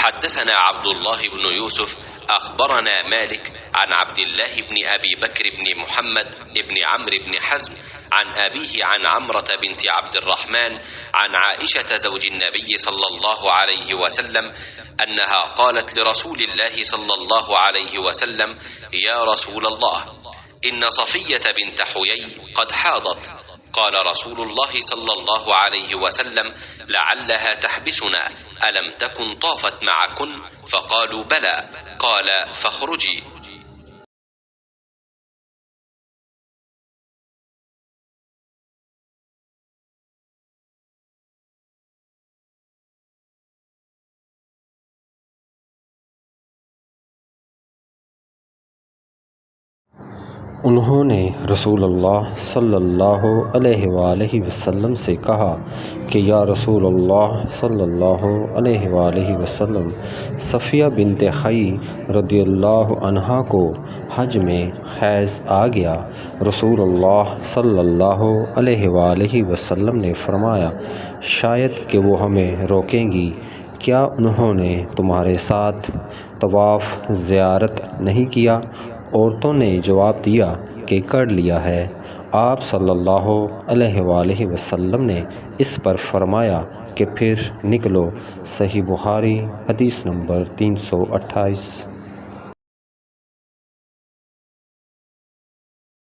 हद्दसना अब्दुल्लाह इब्न यूसुफ अखबरना मालिक अन अब्दिल्लाह इब्न अबी बकर इब्न मुहम्मद इब्न अम्र इब्न हज़्म अन अबीही अन अम्रत बिन्त अब्दिर्रहमान अन आइशा ज़ौज नबी सल्लल्लाहु अलैहि वसल्लम अन्नहा क़ालत लिरसूलिल्लाहि सल्लल्लाहु अलैहि वसल्लम या रसूलल्लाह इन्न सफ़िय्यत बिन्त हुयय क़द हादत क़ाल रसूलुल्लाह सल्लल्लाहु अलैहि वसल्लम लअल्लहा तहबिसुना अलम तकुन ताफ़त मअकुन फ़क़ालू बला क़ाल फ़ख़रुजी। उन्होंने रसूलुल्लाह सल्लल्लाहु अलैहि वसल्लम से कहा कि या रसूलुल्लाह सल्लल्लाहु अलैहि वसल्लम, सफ़िया बिन्त हई रदियल्लाहु अन्हा को हज में हैज़ आ गया। रसूलुल्लाह सल्लल्लाहु अलैहि वसल्लम ने फरमाया, शायद कि वो हमें रोकेंगी, क्या उन्होंने तुम्हारे साथ तवाफ़ ज़ियारत नहीं किया? औरतों ने जवाब दिया कि कर लिया है। आप सल्लल्लाहु अलैहि वसल्लम ने इस पर फरमाया कि फिर निकलो। सही बुखारी हदीस नंबर 328।